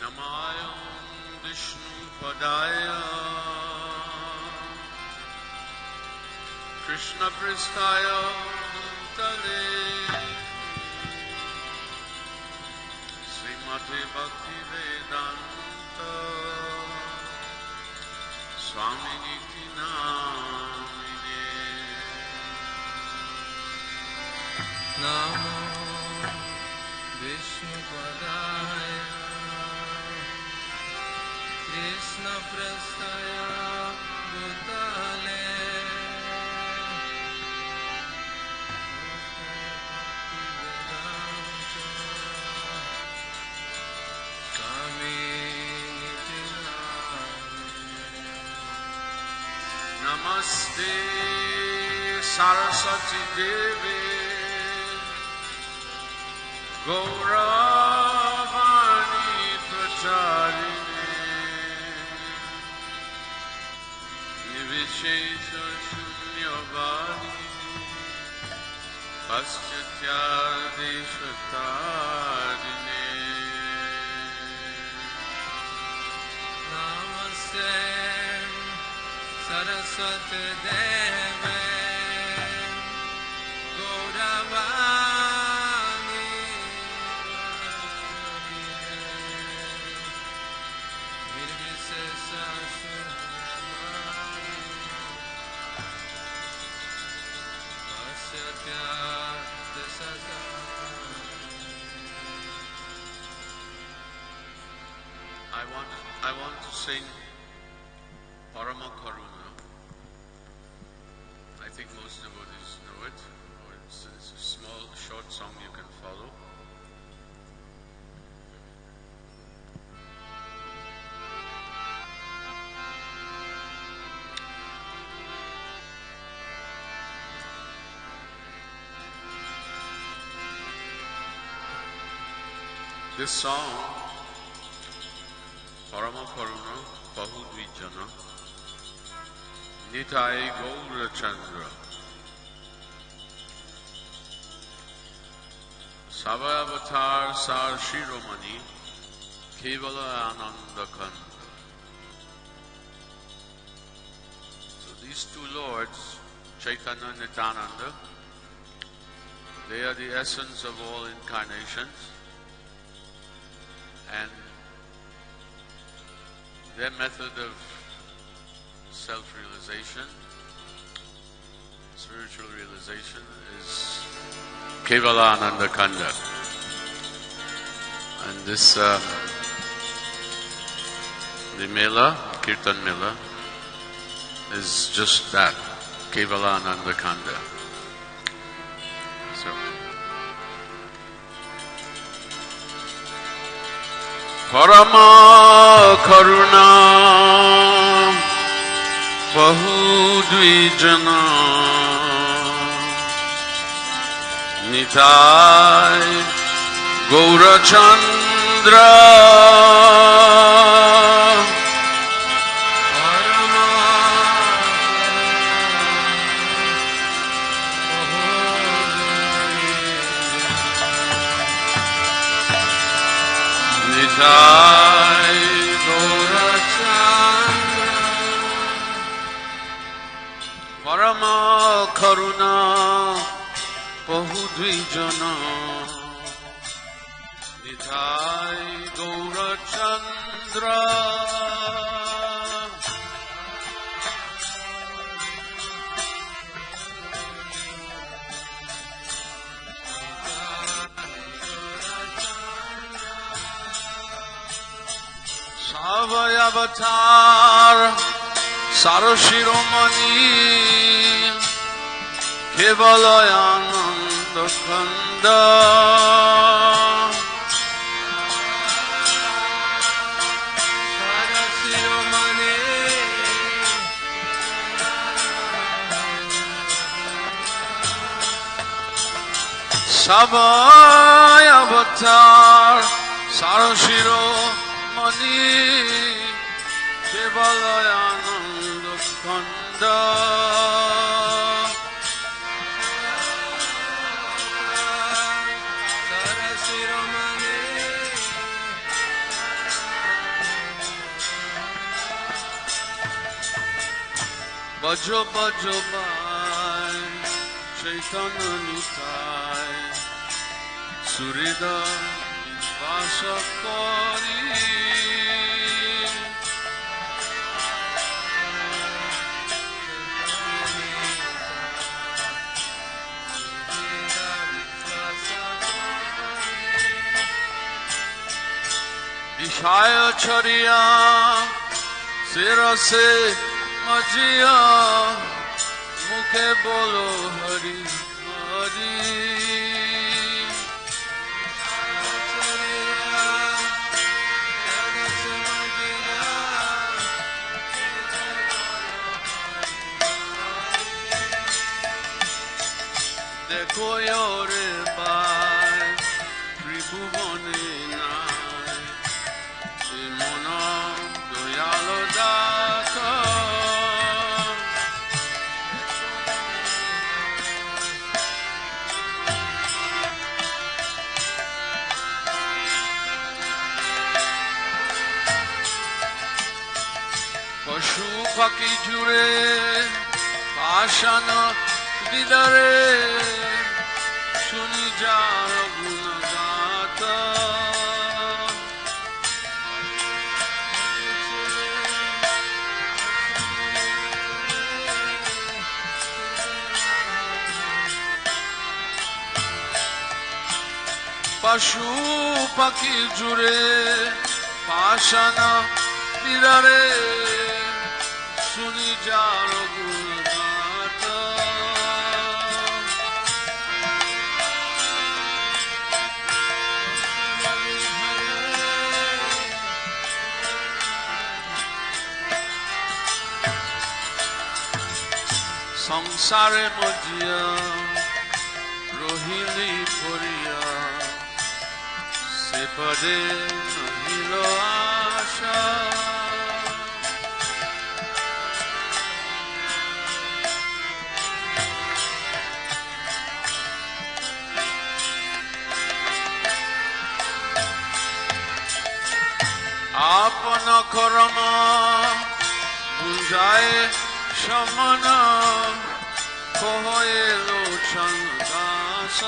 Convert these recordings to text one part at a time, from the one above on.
Namayam Vishnu Padaya Krishna Pristaya Bhutale Srimati Bhakti Vedanta Swami Niti Namine Namo Vishnu Padaya Krishna Prastaya Bhutale Swami Nityananda Namaste Saraswati Devi Gauravani Pracharini Nivishesha Shunyavadi Paschathyadeshatarine Namaste Saraswati Devi Gauravani Nirvisesa Shunyavadi Paschathyadeshatarine I want to sing Parama Karuna. I think most devotees know it. It's a small, short song you can follow. This song, Parama Karuna Bahudvijana, Nitai Gaura Chandra, Savayavatar Sar Shiromani, Kevala Ananda Kanda. So these two lords, Chaitanya and Nityananda, they are the essence of all incarnations, and their method of self-realization, spiritual realization, is Kevala Ananda Kanda. And this, the Mela, Kirtan Mela, is just that, Kevala Ananda Kanda. So, Parama Karuna Bahudvijana Nitai Gaurachandra Nitai Gaurachandra Parama Karuna Bahudvijana Nitai Gaurachandra Savayavatar Sarashiromani Kevalayananda Kanda Sarashiromani Savayavatar Sarashiromani Kevalayananda Kanda বজ বজ by Chaitanya Nitai সুহৃদ বাস করি বিষয় ছড়িয়া শিরসে মজিয়া মুখে বলো হরি হরি দেখো রে by ত্রিভুবনে নাই এ মন দয়াল দাস পশু পাখি জুড়ে পাষাণ বিদারে শুনি যার গুণগাত পশু পাখি জুড়ে পাষাণ বিদারে শুনি যার গুণগাত সংসারে মজিয়া রহিলি পড়িয়া সে পদে নহিল আশা আপন কর্ম বুঝায় সমন কহে লোচন দাস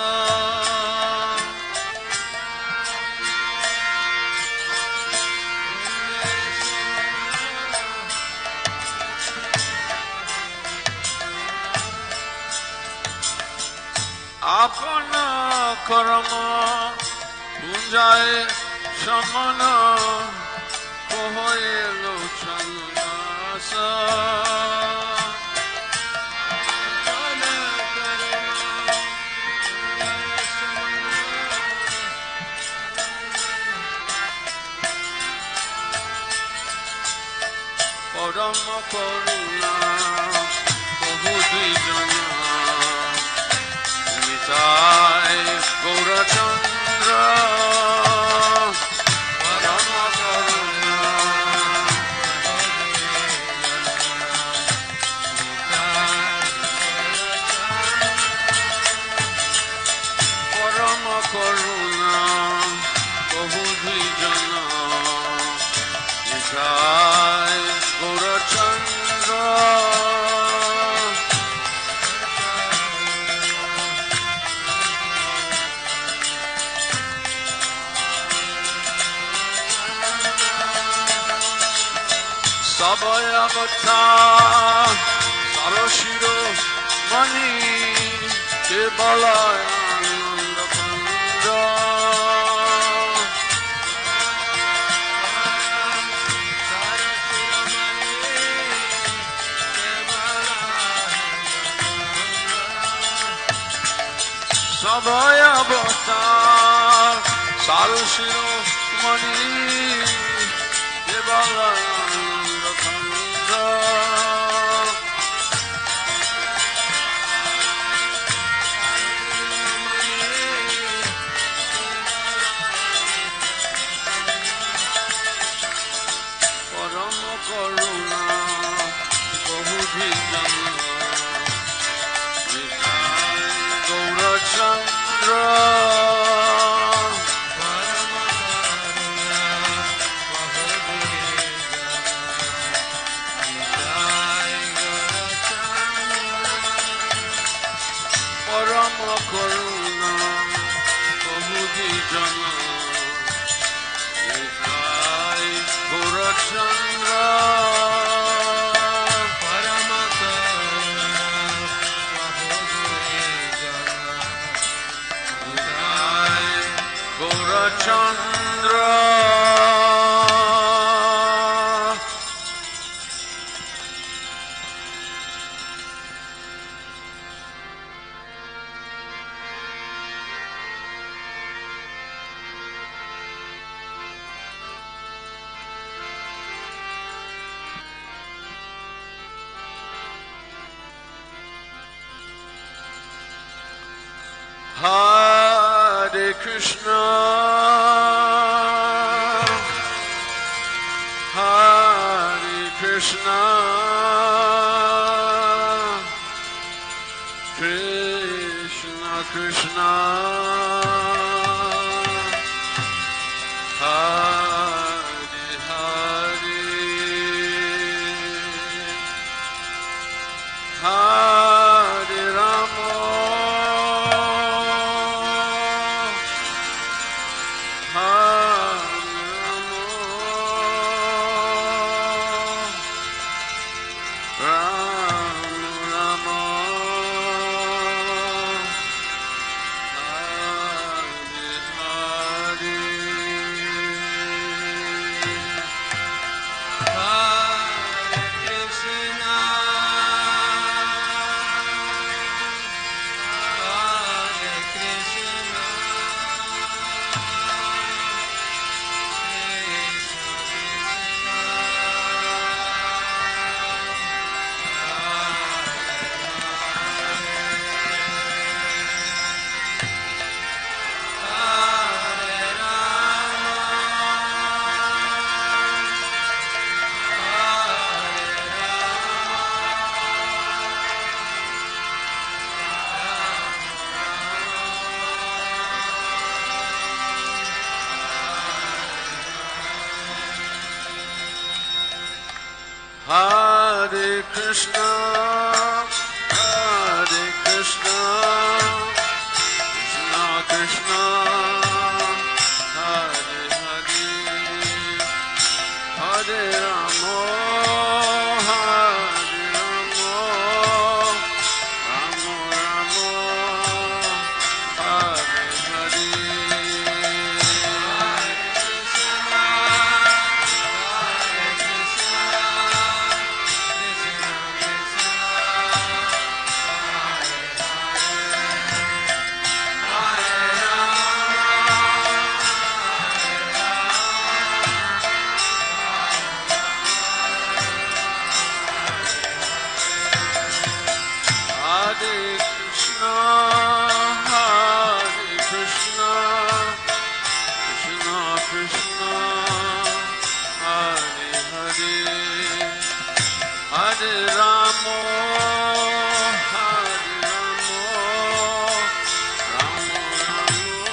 আপন কর্ম বুঝায় সমন কহে লোচন দাস পরম করুণা বহু দ্বিজন নিতাই গৌরচন্দ্র পরম করুণা পরম করুণা বহু দ্বিজন নিতাই গৌরচন্দ্র সবয় অবস্থা সরশির মণি কেবল আনন্দ কুঞ্জ সবয় অবস্থা সরশির মণি কেবল পরম করুণা বহু vision Gourchandra Hare Krishna, Hare Krishna, Krishna Krishna, Hare Hare, Hare Rama, Hare Krishna, Hare Krishna, Krishna Krishna, Hare Hare, Hare Rama, Hare Rama, Rama Rama, Hare Hare. Hare Krishna, Hare Krishna, Krishna Krishna, Hare Hare, Hare Rama, Hare Rama, Rama Rama,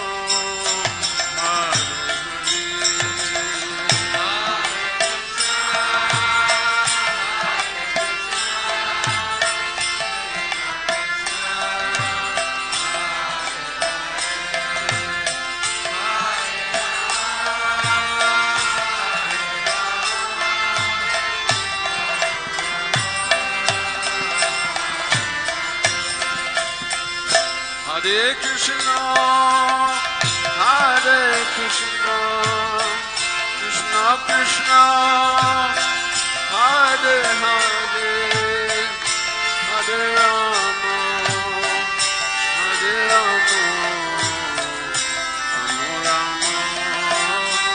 Hare Krishna, Hare Krishna, Krishna Krishna, Hare Hare, Hare Rama, Hare Rama, Rama Rama,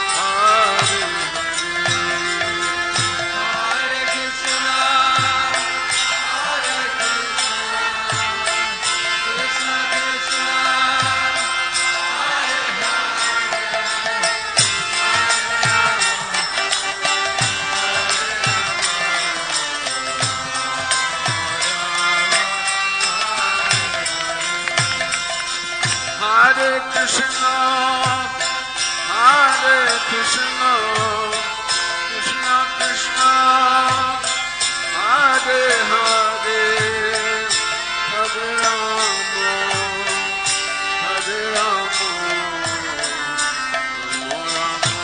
Hare Hare, Hare Krishna, Hare Krishna, Krishna Hare Krishna, Hare Krishna, Krishna Krishna, Hare Hare, Hare Rama, Hare Rama, Rama Rama,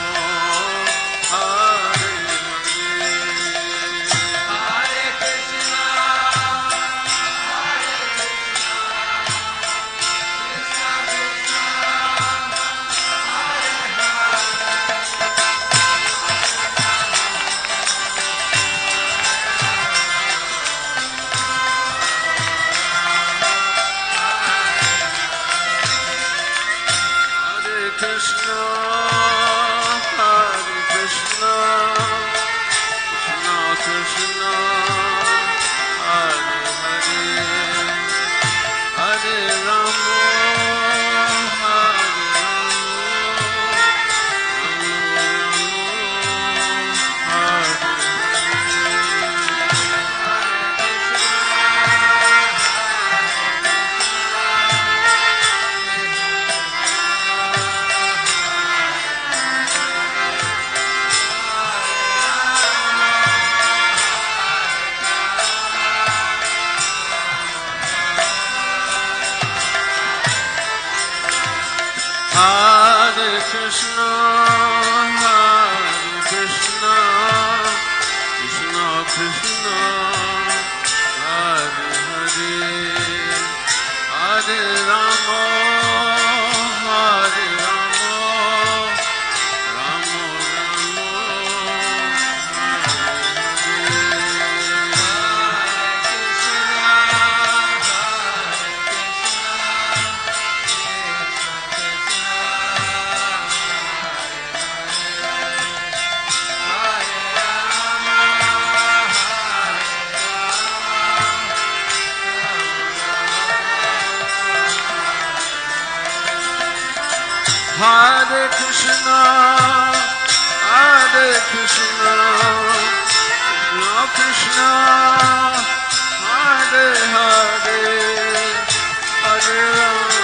Hare Hare, Hare Krishna, Hare Krishna, Krishna Krishna, Krishna, Krishna Krishna, Hare Hare, Hare Rama, Hare Rama, Rama Rama, Hare Hare Krishna, Hare Krishna, Krishna Krishna, Hare Hare, Hare Rama,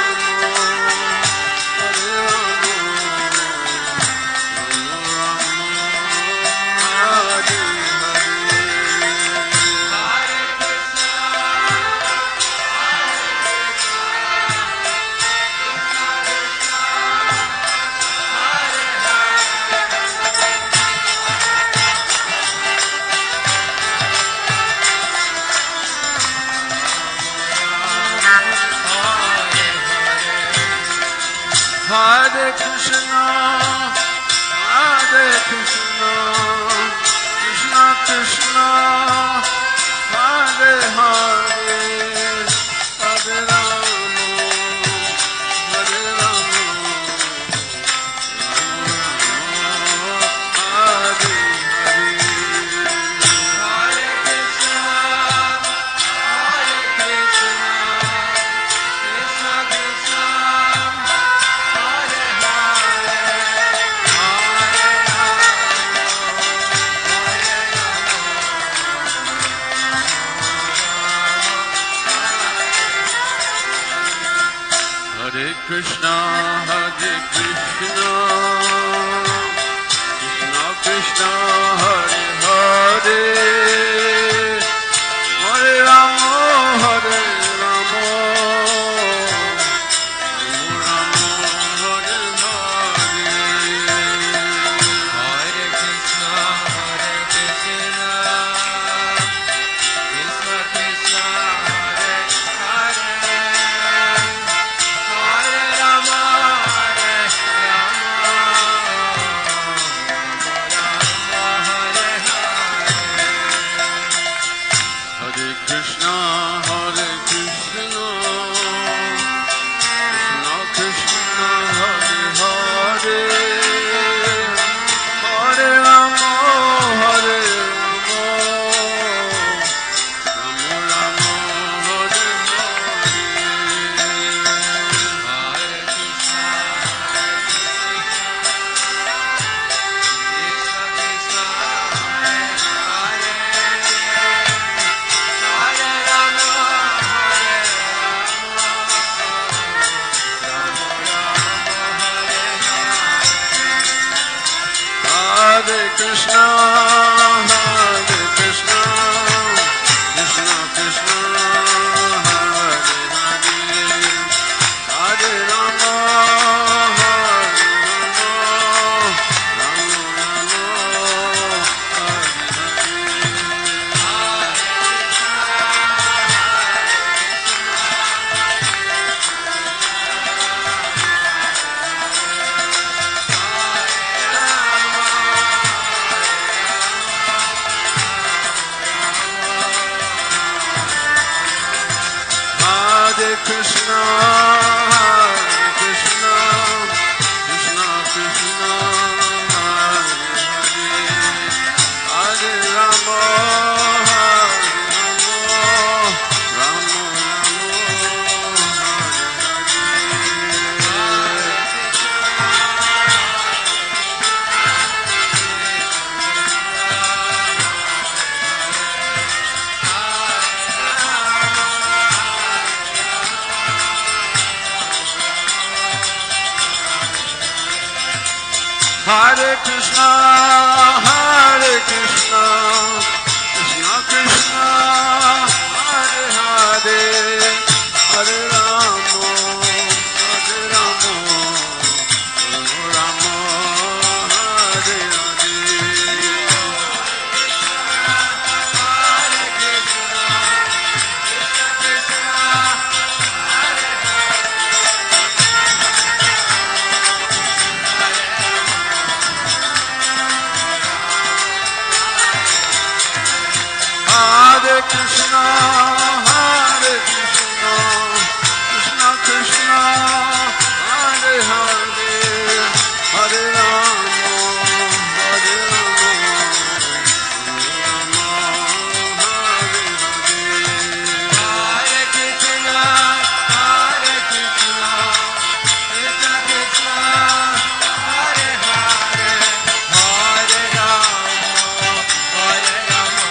Hare Rama, Rama Rama, Hare Hare Krishna, Hare Krishna, Krishna Krishna, Hare Hare, Hare Rama, Hare Rama, Rama Rama, Hare Hare Krishna, Hare Krishna, Krishna Krishna, Hare Hare, Hare Rama, Hare Rama, Rama Rama, Hare Hare. Hare Krishna, Hare Krishna, Krishna Krishna, Hare Hare, Hare Rama, Hare Rama, Rama Hare Hare. Hare Krishna, Hare Krishna, Krishna Krishna, Hare Hare, Hare Rama, Hare Rama, Rama Rama, Hare Hare Krishna, Hare Krishna, Krishna Krishna, Hare Hare, Hare Rama, Hare Rama, Rama Hare Krishna, Hare Krishna, Krishna Krishna, Hare Hare, Hare Rama, Hare Rama, Rama Hare Krishna, Hare Krishna, Krishna Krishna, Hare Hare, Hare Rama, Hare Rama, Rama Krishna, Krishna Krishna, Hare Hare, Hare Rama, Hare Rama, Rama Hare Hare. Hare Krishna, Hare Krishna, Krishna Krishna, Hare Hare, Hare Rama, Hare Rama,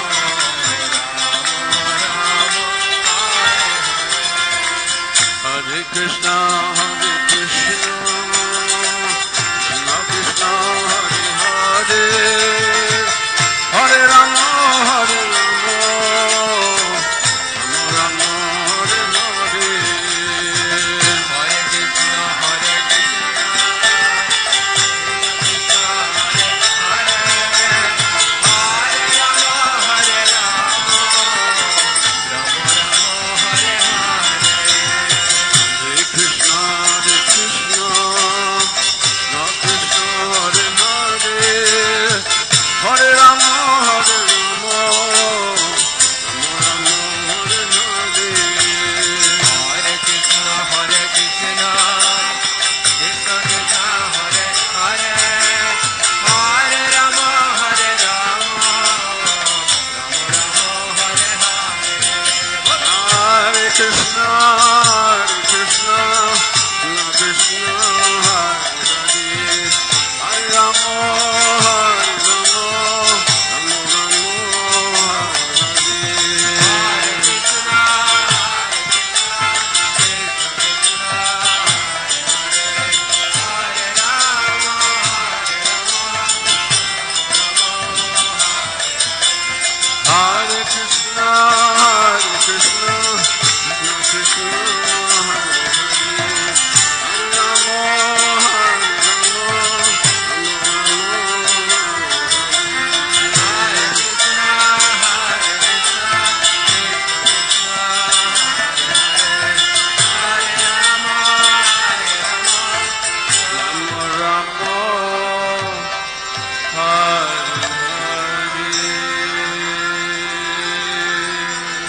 Rama Rama, Hare Krishna, Hare Krishna, Krishna Krishna, Hare Hare, Hare Rama, Hare Rama, Rama Rama, Hare Hare. Hare Krishna, Hare Krishna, Krishna Hare Hare, Hare Rama, Hare Rama, Rama Rama, Hare Hare. Hare Krishna, Hare Krishna, Krishna Krishna, Hare Hare, Hare Rama, Hare Rama, Rama Rama, Hare Hare. Hare Krishna, Hare Krishna, Krishna Krishna, Hare Hare, Hare Rama, Hare Rama, Rama Rama, Hare Hare. Hare Krishna, Hare Krishna, Krishna Krishna, Hare Hare, Hare Rama, Hare Rama, Rama Rama, Hare Hare Hare. Krishna, Hare Krishna, Hare Krishna, Hare Rama, Hare Rama, Hare Rama, Hare Hare. Hare Krishna, Hare Krishna, Krishna Krishna, Hare Hare, Hare Rama, Hare Rama, Rama Rama, Hare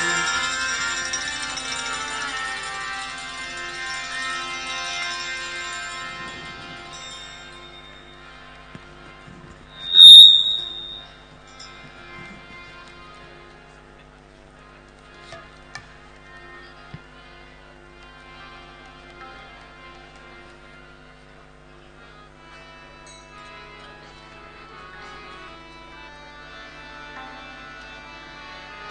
Hare. Hare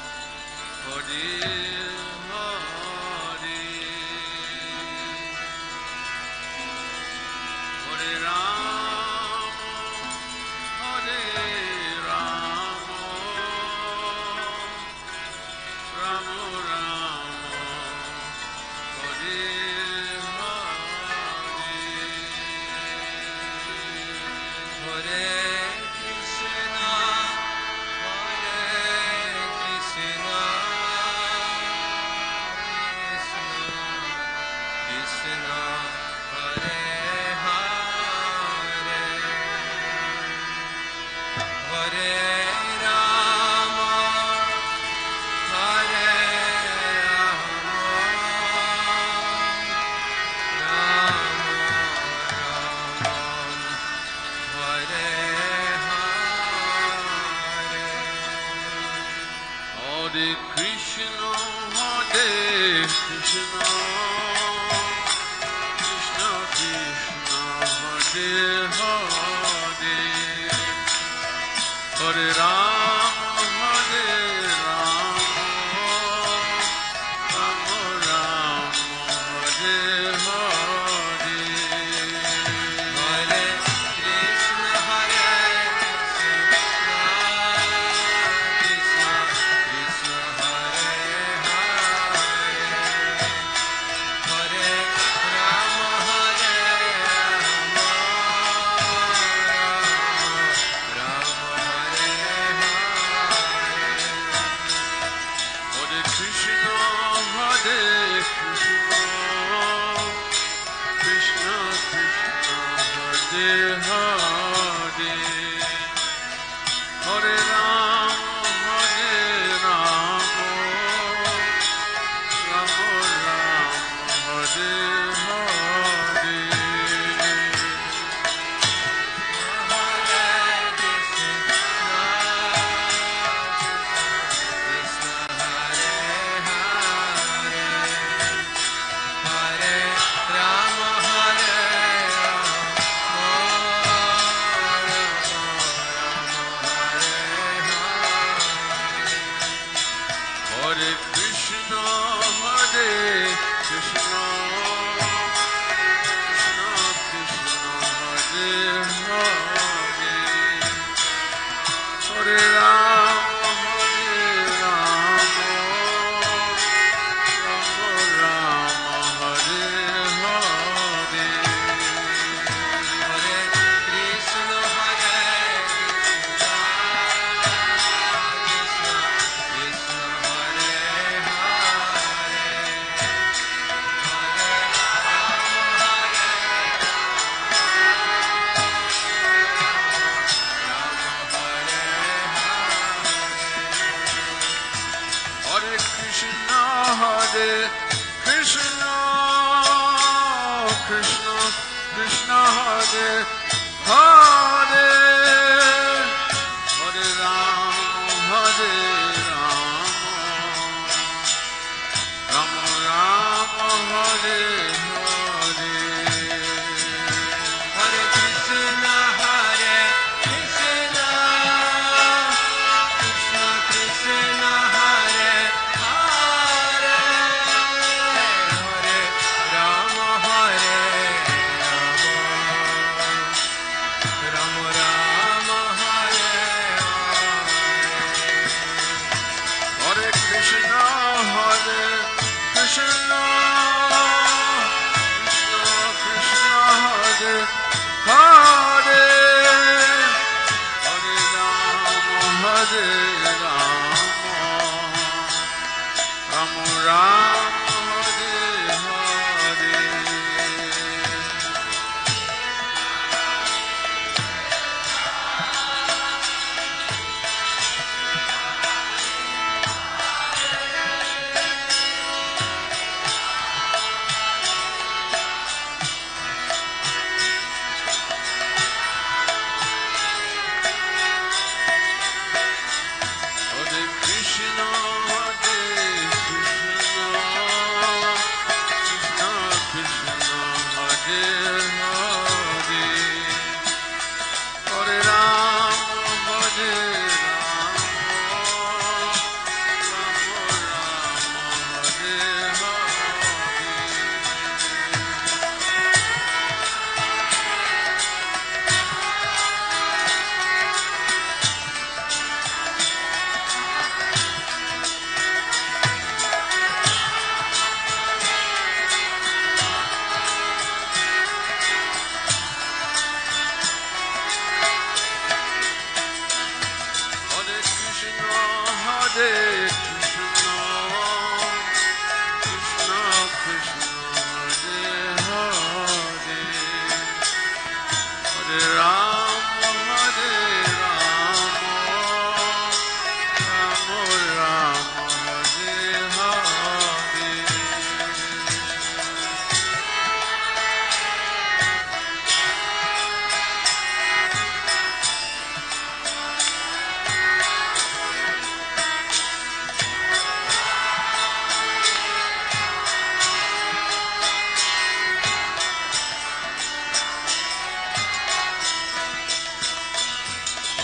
Krishna, Hare Krishna, Krishna Krishna, Hare Hare, Hare Rama, Hare Rama, Rama Rama, Hare Hare. Hare Krishna, Hare Krishna, Krishna Krishna, Hare Hare, Hare Rama, Hare Rama, Rama Rama, Hare Hare. Hare Krishna, Hare Krishna, Krishna Krishna, Hare Hare, Hare Rama, Hare Rama, Rama Rama, Hare Hare. Hare Krishna, Hare Krishna, Krishna Krishna, Hare Hare, Hare Rama, Hare Rama, Hare Hare Ram, Ram Ram, Hare Hare. Hare Krishna, Hare Krishna, Krishna Krishna, Hare Hare, Hare Ram, Ram Ram, Hare Hare. Hare Krishna, Hare Krishna, Krishna Krishna, Hare Hare, Hare Ram, Ram Ram, Hare Hare. Hare Krishna, Hare Krishna, Krishna Krishna, Hare Hare, Hare Rama, Hare Rama, Rama Rama, Hare Hare Krishna, Hare Krishna, Krishna Krishna, Hare Hare, Hare Ram, Ram Ram, Hare Hare. Hare Krishna, Krishna Krishna, Hare Hare, Hare Ram, Ram Hare Hare Krishna, Hare Krishna, Krishna Krishna, Hare Hare, Hare Ram, Ram Ram, Hare Hare.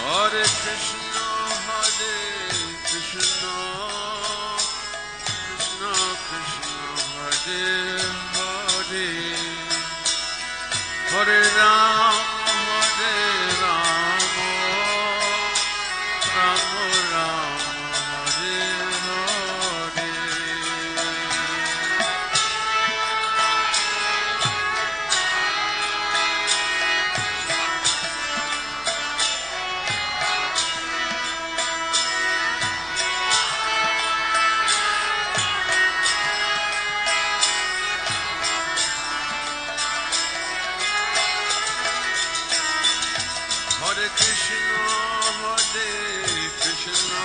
Hare Krishna, Hare Krishna, Krishna Krishna, Hare Hare, Hare Ram, Ram Ram, Hare Hare. Hare Krishna, Krishna Krishna,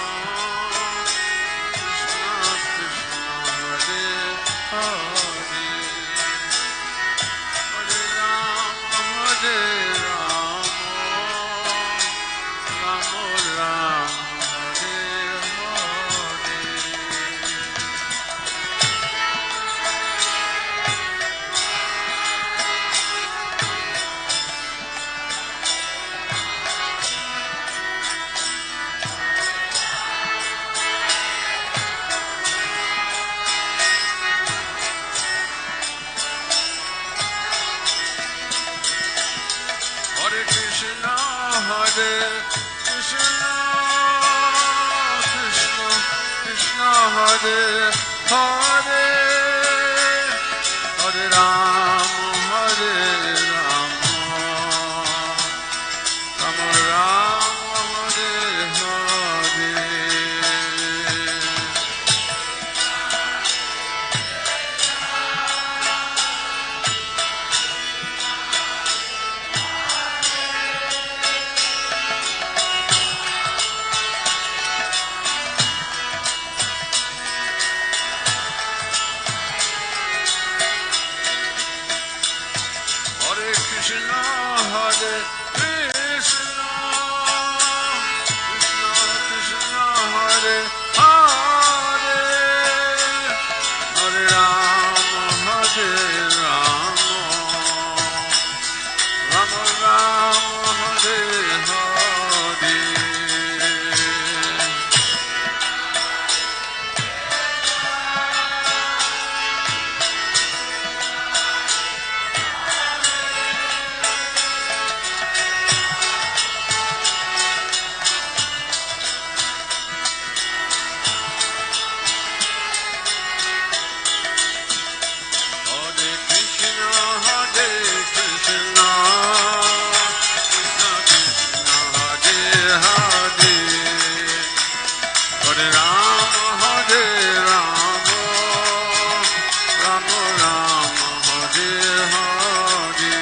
Hare Hare, Hare Rama, Rama Rama, Hare Hare. Hare Krishna, Krishna Krishna, Hare Hare, Hare Rama, Rama Rama, Hare Hare. Hare Krishna, Krishna Krishna, Hare Hare, Hare Rama, Rama Rama, Hare Hare. Hare Krishna, Krishna Krishna, Hare Hare, Hare Rama, Rama Rama, Hare Hare.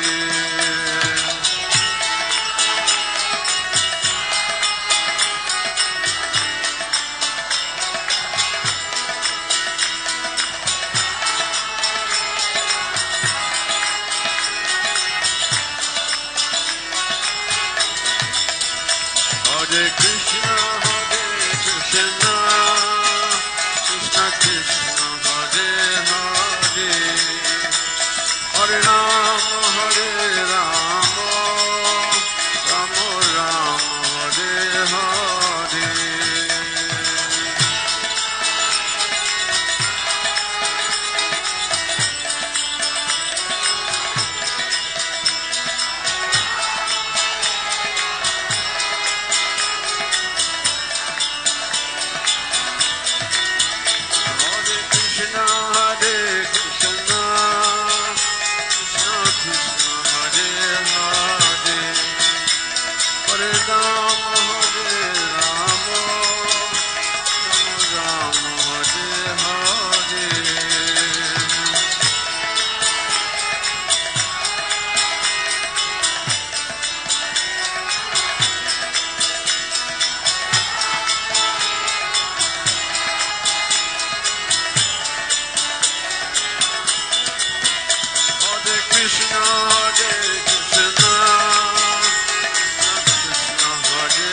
Hare Krishna, Krishna Krishna, Hare Hare, Hare Rama, Rama Rama, Hare Hare. Hare Krishna, Krishna Krishna, Hare Hare, Hare Rama, Rama Rama, Hare Hare. Hare Krishna, Krishna Krishna, Hare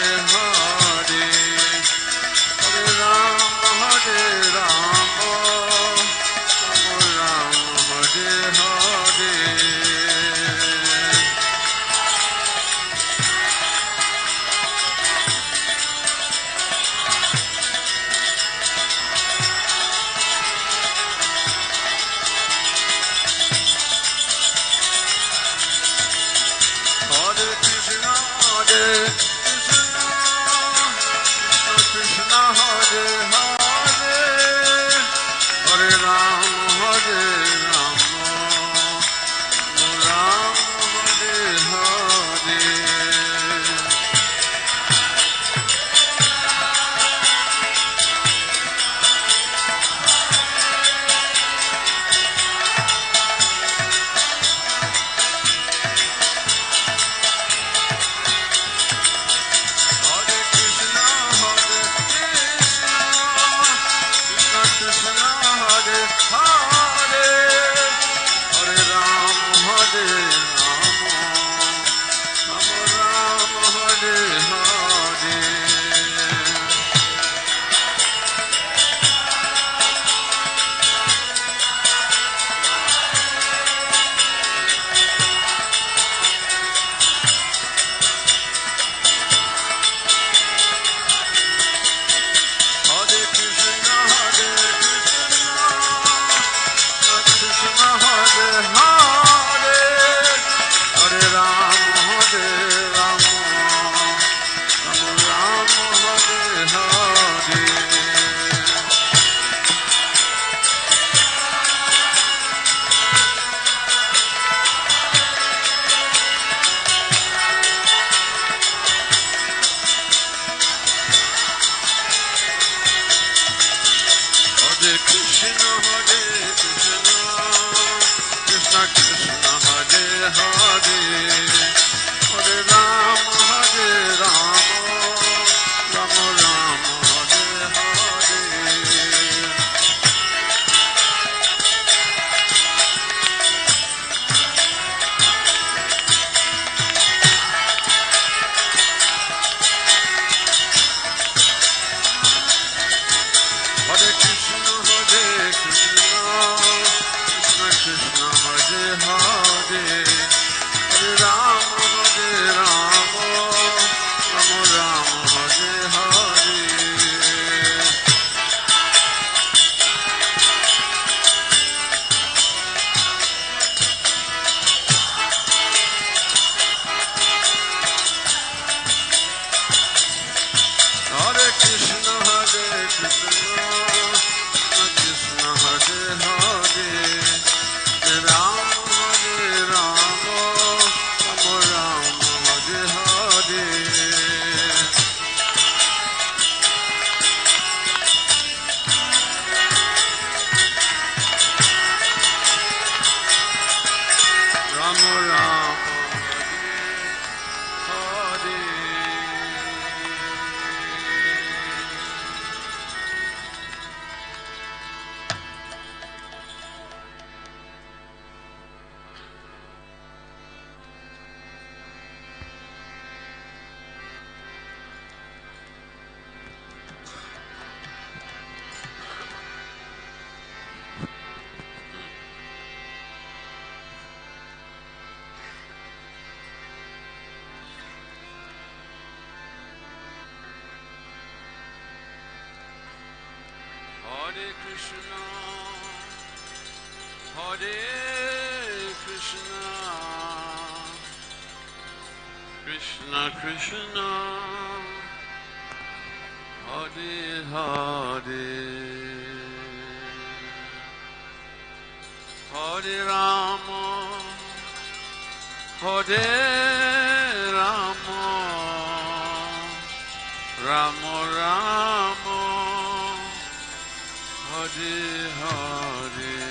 Hare Krishna, Hare Krishna, Krishna Krishna, Hare Hare, Hare Rama, Hare Rama, Rama Rama, Hare Hare.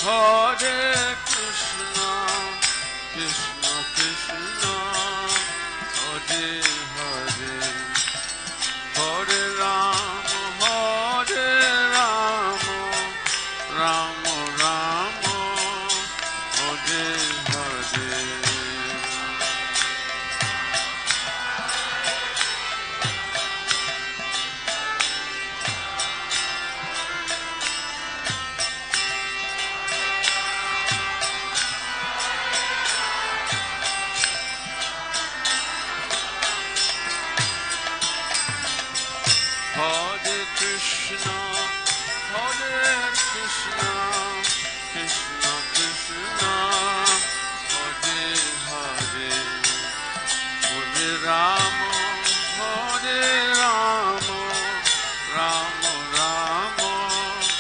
Hare Krishna, Krishna Krishna, Hare Hare, Hare Rama, Hare Rama, Rama Rama, Hare Hare. Hare Krishna, Hare Krishna, Krishna Krishna, Hare Hare, Hare Rama, Hare Rama, Rama Rama, Hare Hare.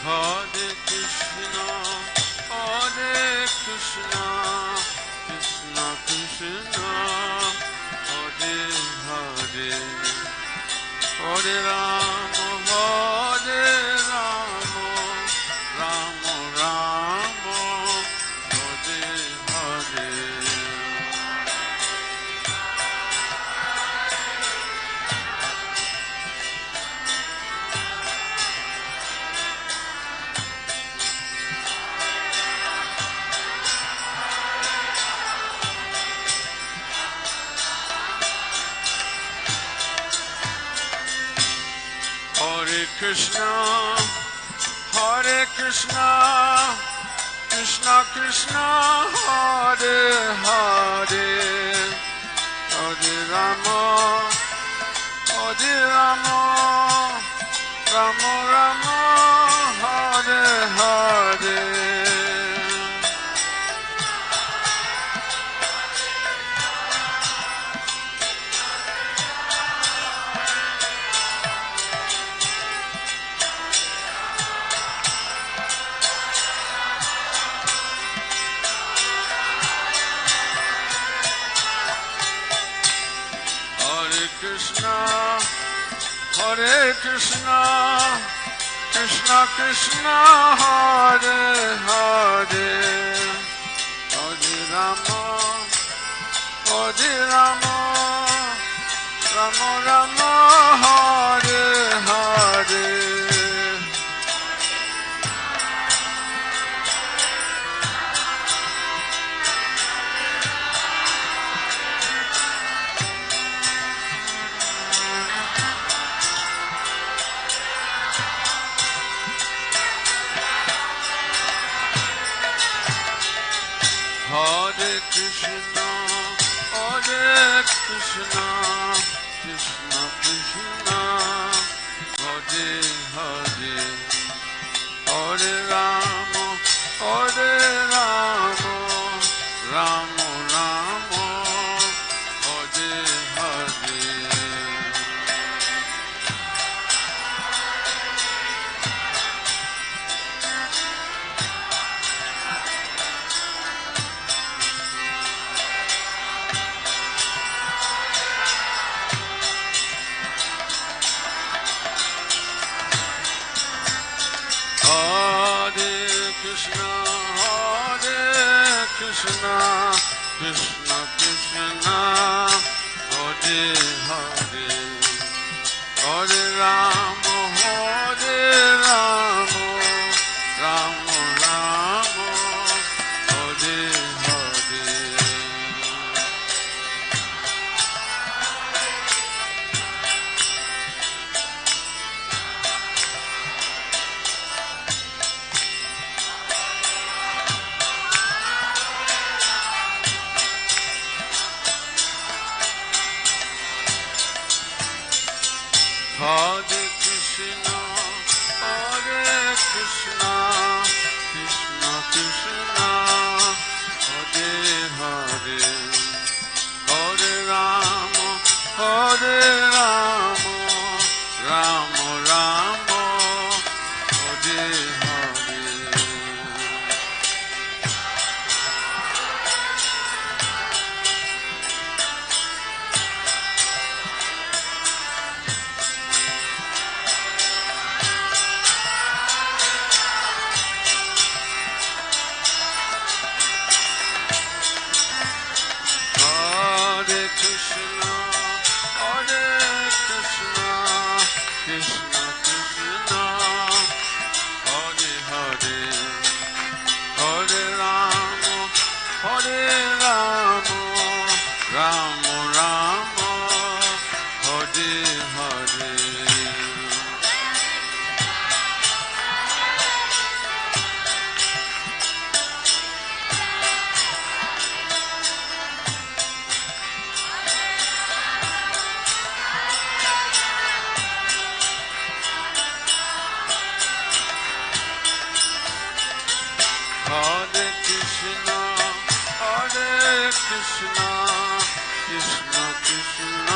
Hare Krishna, Hare Krishna, Krishna Krishna, Hare Hare, Hare Rama, Hare Rama, Rama Rama, Hare Hare. Hare Krishna, Hare Krishna, Krishna Krishna, Hare Hare, Hare Rama, Hare Rama, Rama Rama, Hare Hare. Hare Krishna, Hare Krishna, Krishna Krishna, Hare Hare, Hare Rama, Hare Rama, Rama Rama, Hare Hare. Hare Krishna, Krishna Krishna, Hare Hare, Hare Rama, Rama Rama, Hare Hare. Krishna, Krishna Krishna, Hare Hare, Hare Rama, Rama Rama, Hare Hare. Hare Krishna, Krishna Krishna, Hare Hare, Hare Rama, Rama Rama, Hare Hare. Krishna Krishna, Hare Hare, Hare Rama, Rama Rama, Hare Hare. Hare Krishna, Krishna Krishna,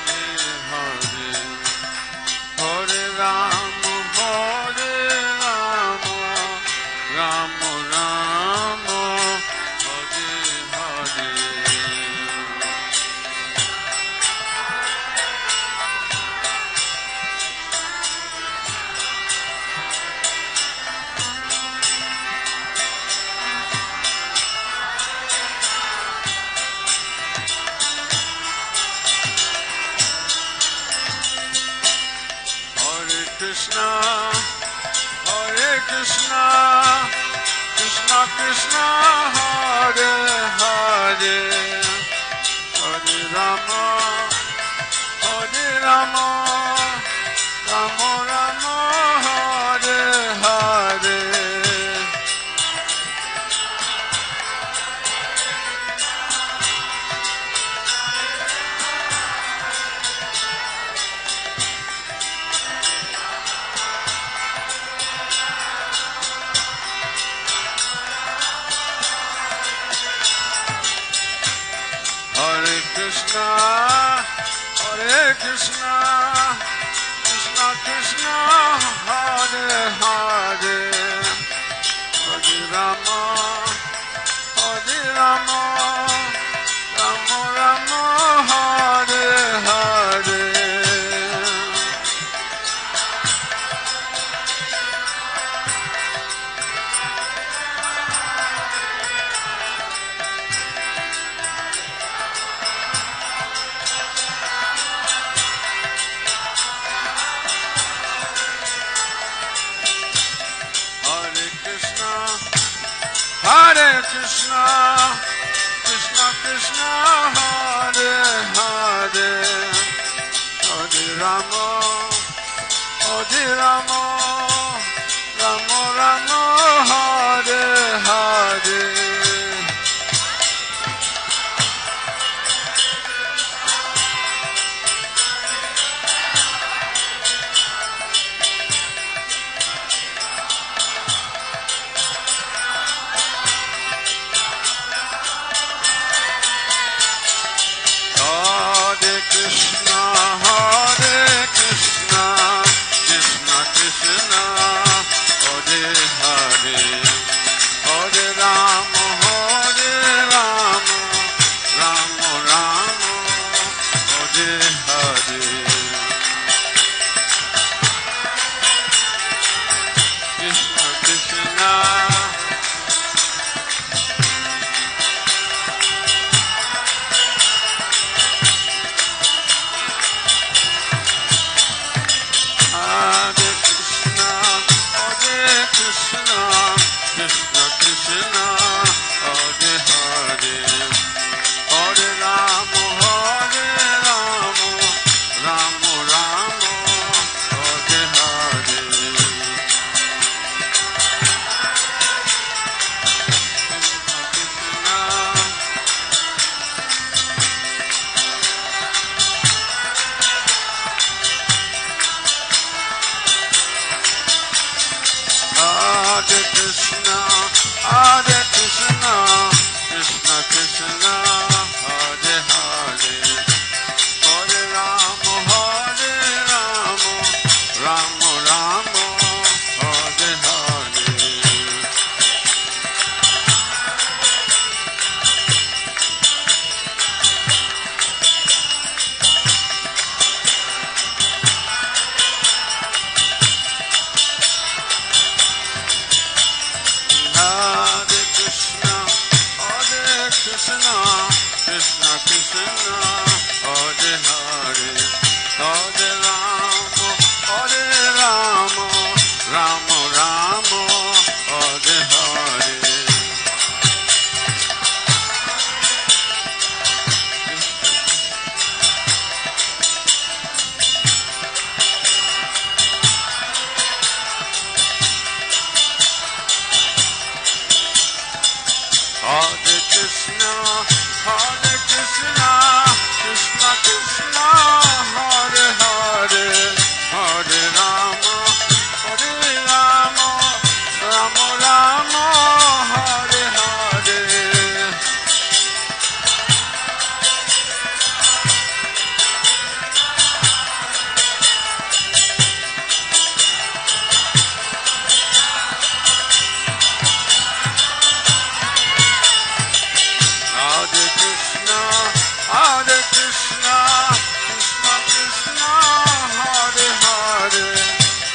Hare Hare, Hare Rama, Rama Rama, Hare Hare. Krishna, Krishna Krishna, Hare Hare, Hare Rama, Rama Rama, Hare Hare. Hare Krishna, Krishna Krishna, Hare Hare, Hare Rama, Rama Rama, Hare Hare. Krishna, Krishna Krishna, Hare Hare, Hare Rama, Hare Rama, Rama Rama, Hare Hare. Krishna, Hare Krishna, Krishna Krishna, Hare Hare, Hare Rama, Hare Rama, Rama Rama, Hare Hare. Krishna Krishna, Krishna Krishna, Hare Hare, Hare Rama, Hare Rama, Rama Rama, Hare Hare. Krishna, Hare Krishna, Krishna Krishna, Hare Hare, Hare Rama, Hare Rama, Rama Rama, Hare Hare. Krishna, Krishna Krishna, Hare Hare, Hare Rama, Hare Rama, Rama Rama, Hare Hare. Hare Krishna, Hare Krishna, Krishna Krishna, Hare Hare, Hare Rama, Hare Rama, Rama Rama, Hare Hare. Hare Krishna, Hare Krishna, Krishna Krishna, Hare Hare,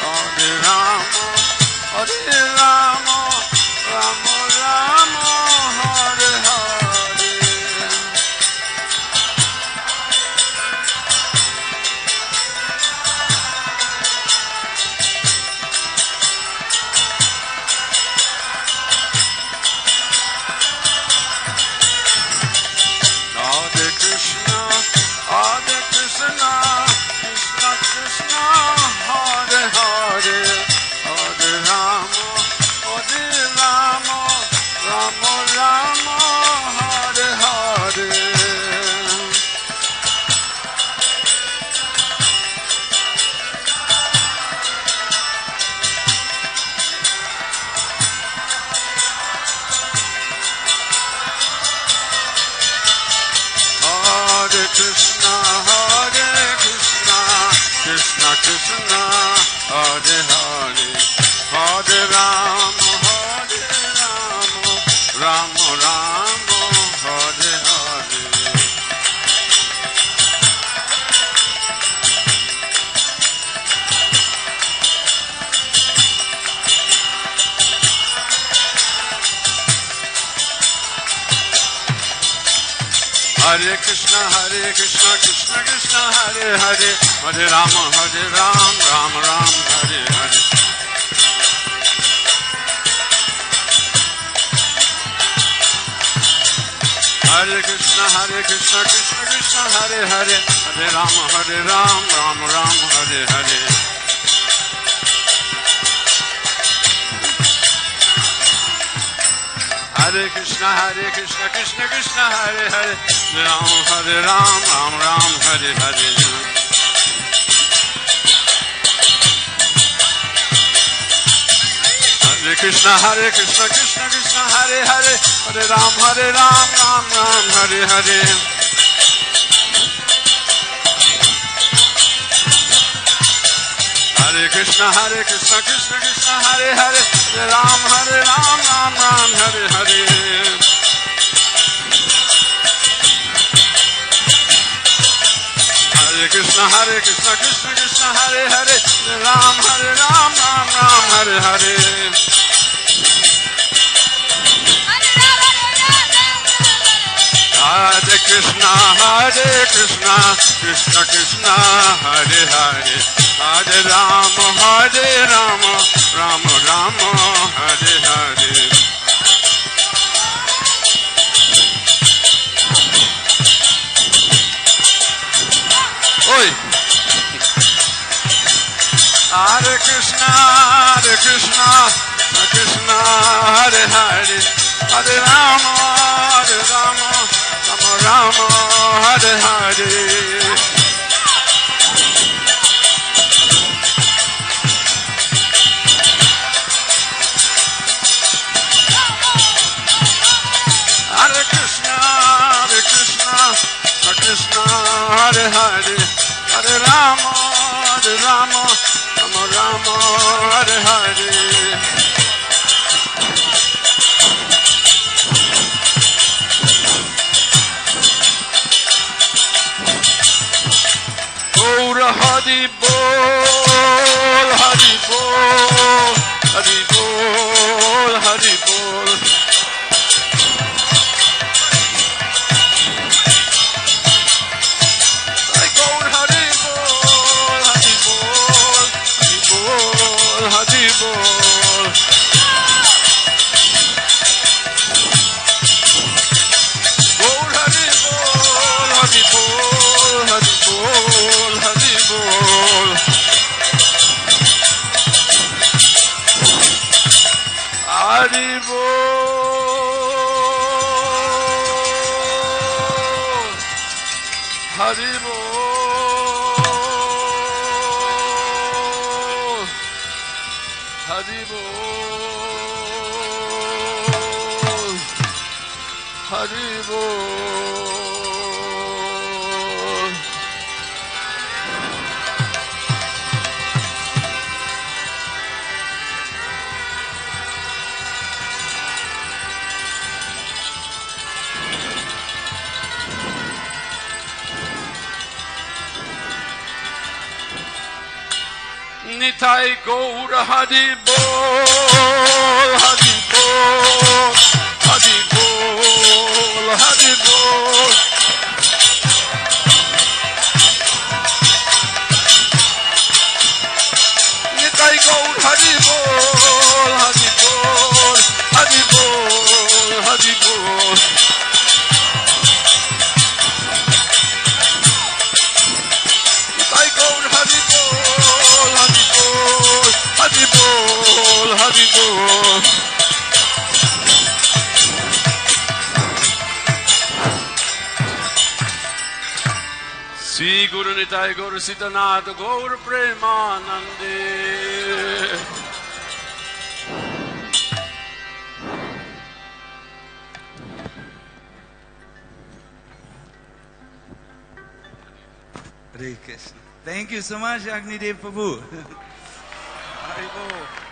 Hare Rama, Hare Rama, Rama Rama, Hare Hare. Hare Krishna, Hare Krishna, Krishna Krishna, Hare Hare, Hare Rama, Hare Rama, Rama Rama, Hare Hare. Hare Krishna, Hare Krishna, Krishna Krishna, Hare Hare, Hare Rama, Hare Rama, Rama Rama, Hare Hare. Hare Krishna, Krishna Krishna, Hare Hare, Hare Rama, Rama Rama, Hare Hare. Hare Krishna, Krishna Krishna, Hare Hare, Hare Ram, Ram Ram, Hare Hare. Hare Krishna, Krishna Krishna, Hare Hare, Hare Ram, Ram Hare Hare. Hare Krishna, Krishna Krishna, Hare Hare, Hare Ram, Ram Hare Hare. Hare Krishna, Krishna Krishna, Hare Hare, Hare Ram, Ram Hare Hare. Hare Krishna, Krishna Hare Hare, Hare Ram, Ram Hare Hare. Hare Krishna, Krishna Krishna, Hare Hare, Hare Ram, Ram Hare Hare. Oi! Hare Krishna, Krishna Hare Hare, Hare Ram, Ram Hare Hare. Hare Krishna, Krishna Hare Hare, Hare Ram, Ram Hare Hare. Gaura Hari Bol, Hari Bol, Hari Bol, Hari Bol. Gaura Hari Bol, Hari Bol, Hari Bol, Hari Bol. Gaura Hari Bol, Hari Bol, Hari Bol, Hari Bol. Hari Bol, Hari Bol, Hari Bol, Hari Bol. Nitai Gaura Hari Bol, Hari Bol, Hari Bol, Hari Bol. Nitai Gaura Hari Bol, Hari Bol, Hari Bol, Hari Bol. Nitai Gaura Hari Bol, Hari Bol, Hari Bol, Hari Bol. Sri Guru Nitai Gaura Siddhanath Gaura Premanande. Hare Krishna. Thank you so much, Agnidev Prabhu. Hari Bol.